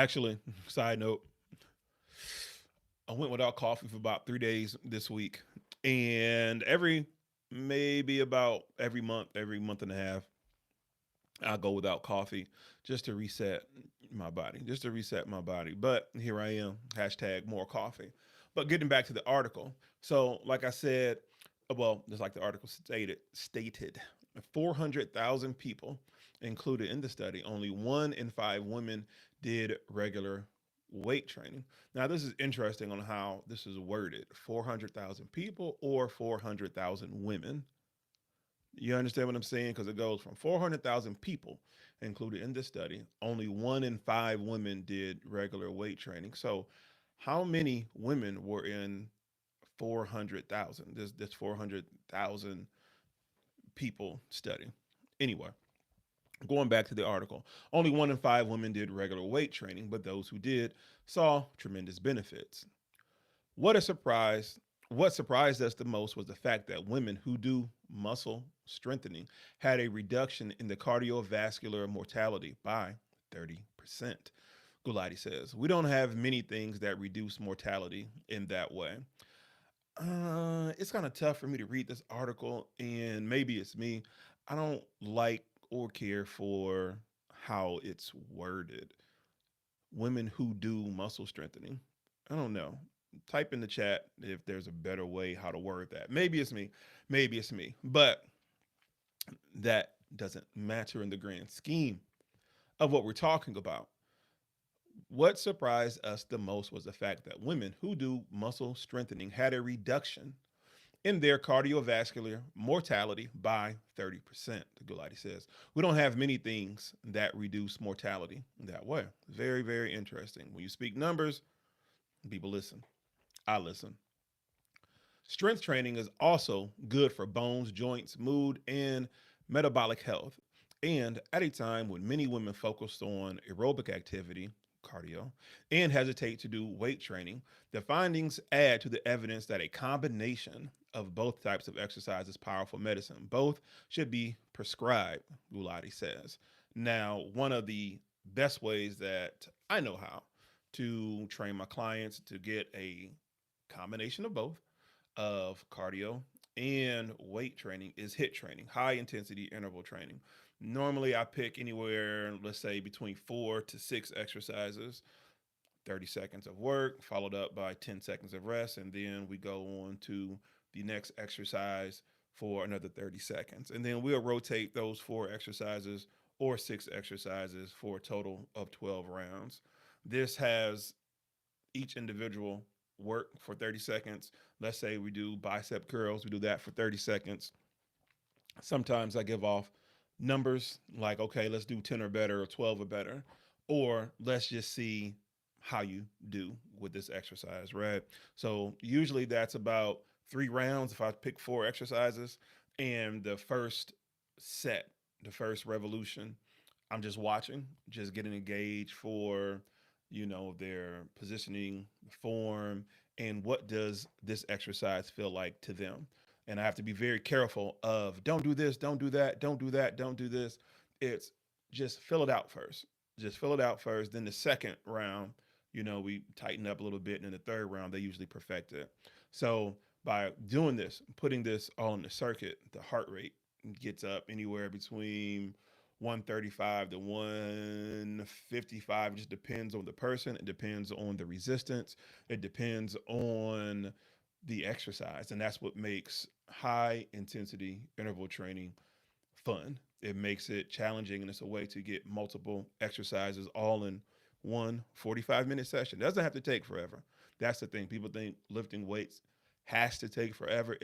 Actually, side note, I went without coffee for about 3 days this week. And maybe about every month and a half, I'll go without coffee just to reset my body, just to reset my body. But here I am, hashtag more coffee. But getting back to the article. So, like I said, well, just like the article stated 400,000 people included in the study. Only 1 in 5 women did regular weight training. Now, this is interesting on how this is worded: 400,000 people or 400,000 women. You understand what I'm saying? Because it goes from 400,000 people included in this study, only 1 in 5 women did regular weight training. So, how many women were in 400,000? This 400,000 people study. Anyway, going back to the article, only 1 in 5 women did regular weight training, but those who did saw tremendous benefits. What a surprise. What surprised us the most was the fact that women who do muscle strengthening had a reduction in the cardiovascular mortality by 30%. Gulati says, we don't have many things that reduce mortality in that way. It's kind of tough for me to read this article, and maybe it's me. I don't like or care for how it's worded. Women who do muscle strengthening. I don't know. Type in the chat if there's a better way how to word that. Maybe it's me. Maybe it's me. But that doesn't matter in the grand scheme of what we're talking about. What surprised us the most was the fact that women who do muscle strengthening had a reduction in their cardiovascular mortality by 30%. The Gulati says, we don't have many things that reduce mortality that way. Very, very interesting. When you speak numbers, people listen. I listen. Strength training is also good for bones, joints, mood, and metabolic health. And at a time when many women focused on aerobic activity, cardio, and hesitate to do weight training, the findings add to the evidence that a combination of both types of exercise is powerful medicine. Both should be prescribed, Gulati says. Now, one of the best ways that I know how to train my clients to get a combination of both of cardio and weight training is HIT training, high intensity interval training. Normally, I pick anywhere, let's say, between 4 to 6 exercises, 30 seconds of work, followed up by 10 seconds of rest, and then we go on to the next exercise for another 30 seconds. And then we'll rotate those 4 exercises or 6 exercises for a total of 12 rounds. This has each individual work for 30 seconds. Let's say we do bicep curls, we do that for 30 seconds. Sometimes I give off numbers like, okay, let's do 10 or better or 12 or better, or let's just see how you do with this exercise, right? So usually that's about 3 rounds if I pick 4 exercises. And the first set, the first revolution, I'm just watching, just getting a gauge for, their positioning, form, and what does this exercise feel like to them. And I have to be very careful of don't do this, don't do that, don't do that, don't do this. It's just fill it out first. Just fill it out first. Then the second round, we tighten up a little bit. And then the third round, they usually perfect it. So by doing this, putting this all in the circuit, the heart rate gets up anywhere between 135 to 155. It just depends on the person. It depends on the resistance. It depends on the exercise. And that's what makes high intensity interval training fun. It makes it challenging, and it's a way to get multiple exercises all in one 45-minute session. It doesn't have to take forever. That's the thing. People think lifting weights has to take forever.